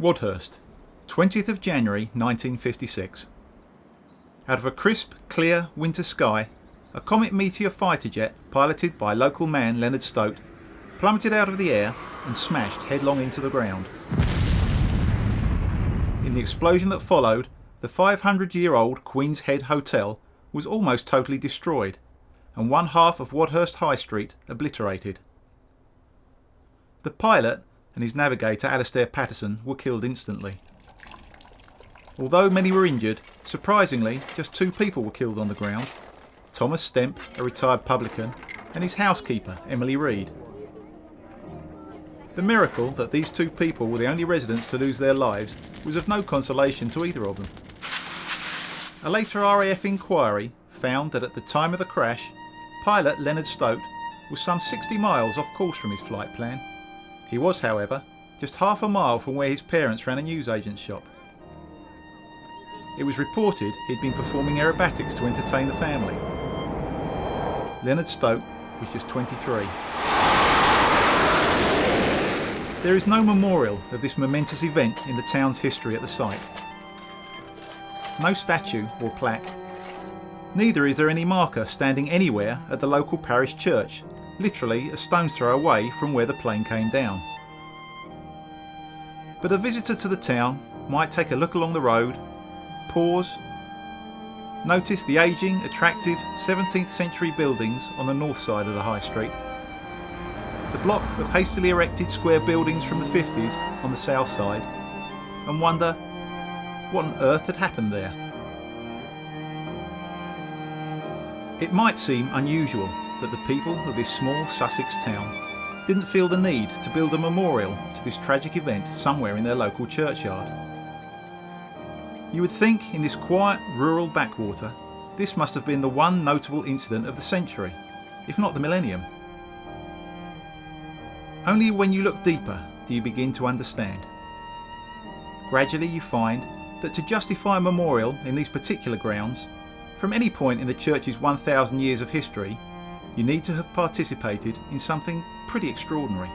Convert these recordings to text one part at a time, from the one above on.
Wadhurst, 20th of January 1956. Out of a crisp, clear winter sky, a Comet Meteor fighter jet piloted by local man Leonard Stote plummeted out of the air and smashed headlong into the ground. In the explosion that followed, the 500-year-old Queen's Head Hotel was almost totally destroyed, and one half of Wadhurst High Street obliterated. The pilot and his navigator Alistair Patterson were killed instantly. Although many were injured, surprisingly just 2 people were killed on the ground: Thomas Stemp, a retired publican, and his housekeeper Emily Reed. The miracle that these 2 people were the only residents to lose their lives was of no consolation to either of them. A later RAF inquiry found that at the time of the crash, pilot Leonard Stote was some 60 miles off course from his flight plan. He was, however, just half a mile from where his parents ran a newsagent's shop. It was reported he'd been performing aerobatics to entertain the family. Leonard Stote was just 23. There is no memorial of this momentous event in the town's history at the site. No statue or plaque. Neither is there any marker standing anywhere at the local parish church, literally a stone's throw away from where the plane came down. But a visitor to the town might take a look along the road, pause, notice the ageing, attractive 17th century buildings on the north side of the high street, the block of hastily erected square buildings from the 50s on the south side, and wonder what on earth had happened there. It might seem unusual that the people of this small Sussex town didn't feel the need to build a memorial to this tragic event somewhere in their local churchyard. You would think in this quiet rural backwater this must have been the one notable incident of the century, if not the millennium. Only when you look deeper do you begin to understand. Gradually you find that to justify a memorial in these particular grounds, from any point in the church's 1,000 years of history, you need to have participated in something pretty extraordinary.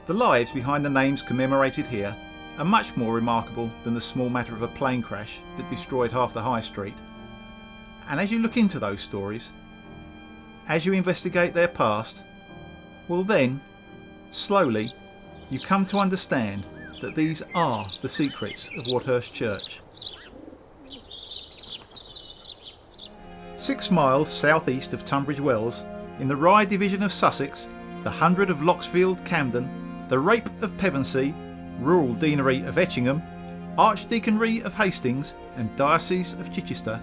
The lives behind the names commemorated here are much more remarkable than the small matter of a plane crash that destroyed half the high street. And as you look into those stories, as you investigate their past, well then, slowly, you come to understand that these are the secrets of Wadhurst Church. 6 miles southeast of Tunbridge Wells, in the Rye division of Sussex, the hundred of Loxfield Camden, the Rape of Pevensey, rural deanery of Etchingham, archdeaconry of Hastings and diocese of Chichester,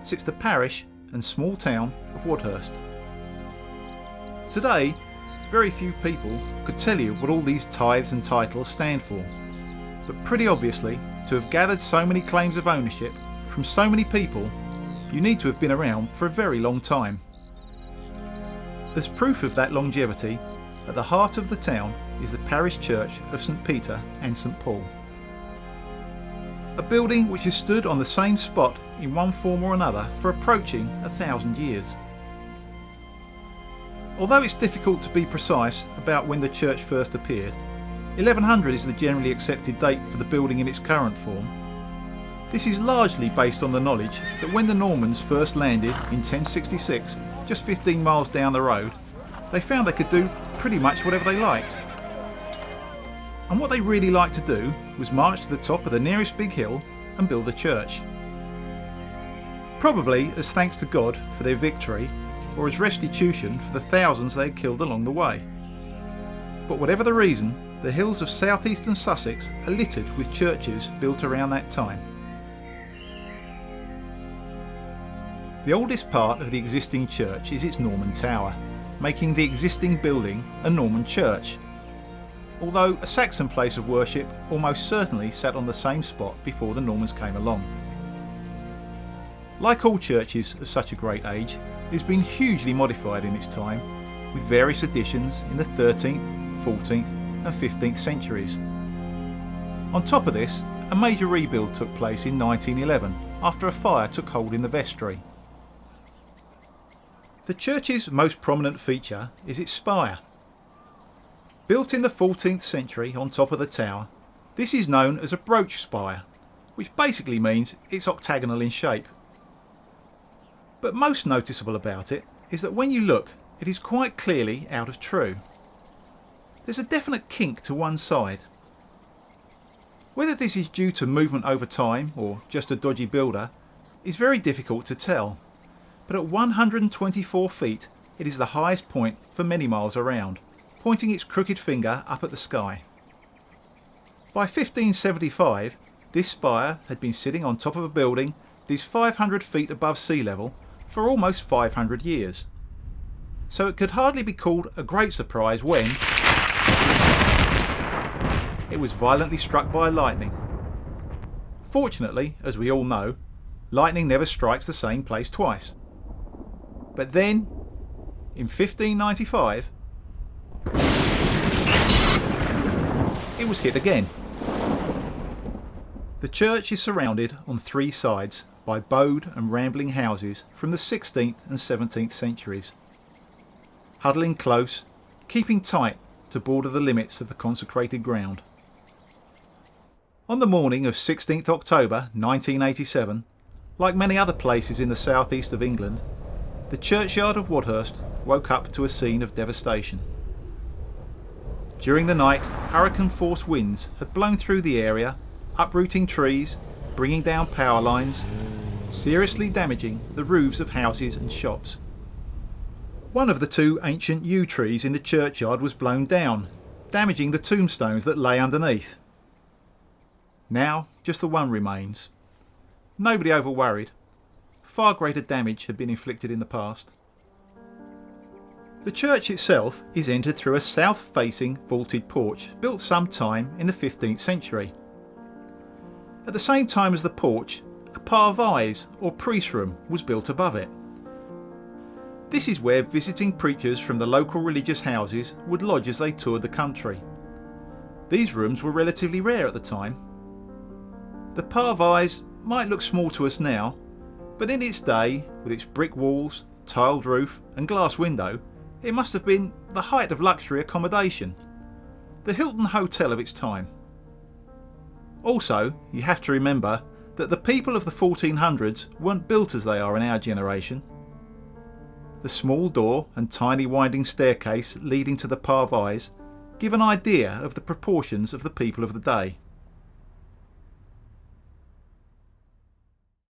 sits the parish and small town of Wadhurst. Today, very few people could tell you what all these tithes and titles stand for, but pretty obviously, to have gathered so many claims of ownership from so many people, you need to have been around for a very long time. As proof of that longevity, at the heart of the town is the parish church of St Peter and St Paul. A building which has stood on the same spot in one form or another for approaching 1,000 years. Although it's difficult to be precise about when the church first appeared, 1100 is the generally accepted date for the building in its current form. This is largely based on the knowledge that when the Normans first landed in 1066, just 15 miles down the road, they found they could do pretty much whatever they liked. And what they really liked to do was march to the top of the nearest big hill and build a church. Probably as thanks to God for their victory, or as restitution for the thousands they had killed along the way. But whatever the reason, the hills of southeastern Sussex are littered with churches built around that time. The oldest part of the existing church is its Norman tower, making the existing building a Norman church, although a Saxon place of worship almost certainly sat on the same spot before the Normans came along. Like all churches of such a great age, it has been hugely modified in its time, with various additions in the 13th, 14th and 15th centuries. On top of this, a major rebuild took place in 1911 after a fire took hold in the vestry. The church's most prominent feature is its spire. Built in the 14th century on top of the tower, This is known as a brooch spire, which basically means it's octagonal in shape. But most noticeable about it is that when you look, it is quite clearly out of true. There's a definite kink to one side. Whether this is due to movement over time or just a dodgy builder is very difficult to tell, but at 124 feet it is the highest point for many miles around, pointing its crooked finger up at the sky. By 1575, this spire had been sitting on top of a building that is 500 feet above sea level for almost 500 years. So it could hardly be called a great surprise when it was violently struck by lightning. Fortunately, as we all know, lightning never strikes the same place twice. But then, in 1595, it was hit again. The church is surrounded on three sides by bowed and rambling houses from the 16th and 17th centuries, huddling close, keeping tight to border the limits of the consecrated ground. On the morning of 16th October 1987, like many other places in the southeast of England, the churchyard of Wadhurst woke up to a scene of devastation. During the night, hurricane-force winds had blown through the area, uprooting trees, bringing down power lines, seriously damaging the roofs of houses and shops. One of the two ancient yew trees in the churchyard was blown down, damaging the tombstones that lay underneath. Now just the one remains. Nobody over worried. Far greater damage had been inflicted in the past. The church itself is entered through a south-facing vaulted porch built sometime in the 15th century. At the same time as the porch, a parvise or priest room was built above it. This is where visiting preachers from the local religious houses would lodge as they toured the country. These rooms were relatively rare at the time. The parvise might look small to us now, but in its day, with its brick walls, tiled roof and glass window, it must have been the height of luxury accommodation, the Hilton Hotel of its time. Also, you have to remember that the people of the 1400s weren't built as they are in our generation. The small door and tiny winding staircase leading to the parvise give an idea of the proportions of the people of the day.